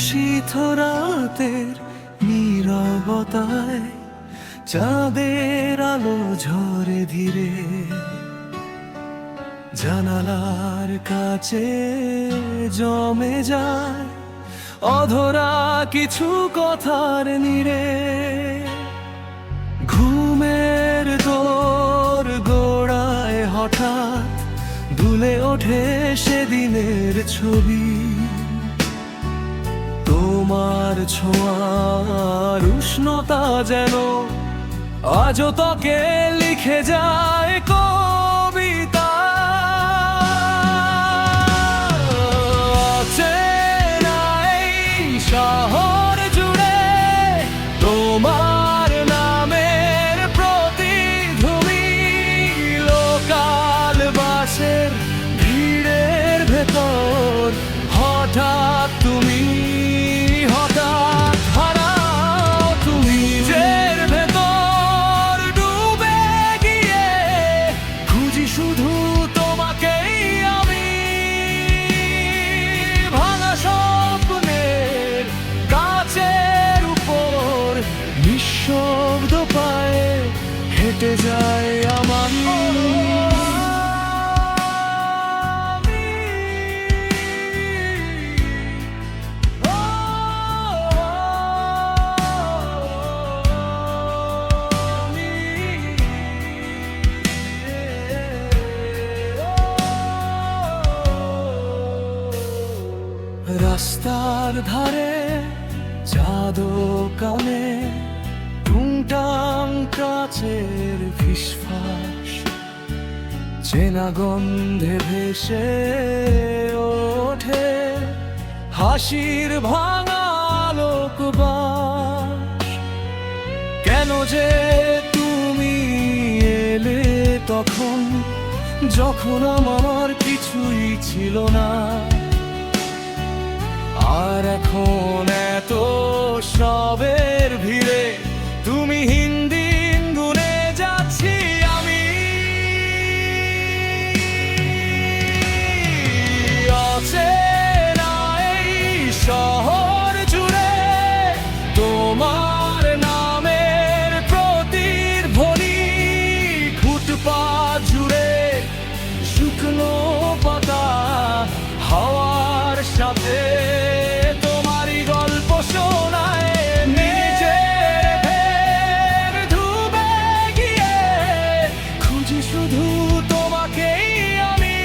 নিশীথ রাতের নীরবতায় চাঁদের আলো ঝরে ধীরে জানালার কাছে জমে যায় অধরা কিছু কথার নীড়ে। ঘুমের তোর গোড়ায় হঠাৎ দুলে ওঠে সেদিনের ছবি, তোমার ছোঁয়ার উষ্ণতা যেন আজও তোকে লিখে যায় কবিতা। অচেনা এই শহর জুড়ে তোমার নামের প্রতিধ্বনি, লোকাল বাসের ভিড়ের ভেতর হঠাৎ তুমি শুধু তোমাকেই আমি। ভাঙা স্বপ্নের কাচের উপর নিঃশব্দ পায়ে হেঁটে যায় আমার। রাস্তার ধারে চাঁদ কানে টুংটাং কাচের ফিসফাস, চেনা গন্ধে ভেসে ওঠে হাসির ভাঙা লোকবাস। কেন যে তুমি এলে তখন, যখন আমার কিছুই ছিল না, আর এখন এত সবের ভিড়ে তুমি হিন্দিন গুনে যাচ্ছি আমি। অচেনা এই শহর জুড়ে তোমার নামের প্রতিধ্বনি, ফুটপাত জুড়ে শুকনো পাতা হাওয়ার সাথে তোমারই গল্প শোনায়। নিজের ধুবে গিয়ে খুঁজি শুধু তোমাকেই আমি।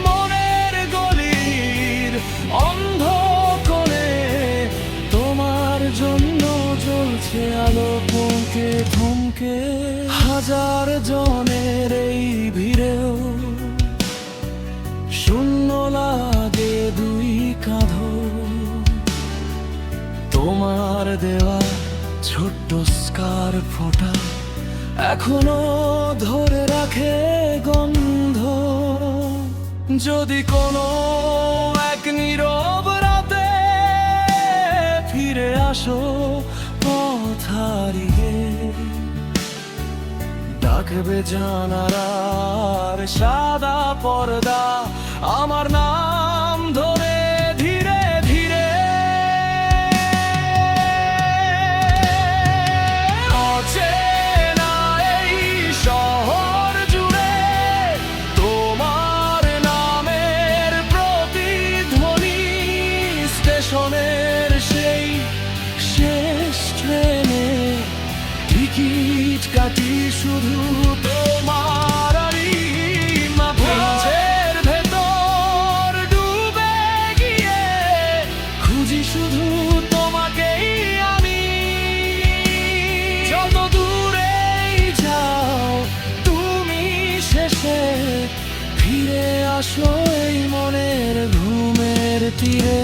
মনের গলির অন্ধ কোণে তোমার জন্য জ্বলছে আলো থমকে থমকে। হাজার জনের এই ভিড়েও শূন্য লাগে দুই কাঁধ, তোমার দেওয়া ছোট্ট স্কার ফোঁটা এখনো ধরে রাখে গন্ধ। যদি কোনো এক নীরব রাতে ফিরে আসো পথ হারিয়ে, ডাকবে জানালার সাদা পর্দা আমার নাম ধরে ধীরে ধীরে। অচেনা এই শহর জুড়ে তোমার নামের প্রতিধ্বনি, স্টেশনের সেই শেষ ট্রেনে টিকিট কাটি শুধু তোমার মাঝের ভেতর ডুবে গিয়ে খুঁজি শুধু তোমাকেই আমি। যত দূরেই যাও তুমি শেষে ফিরে আসো এই মনের ঘুমের তীরে।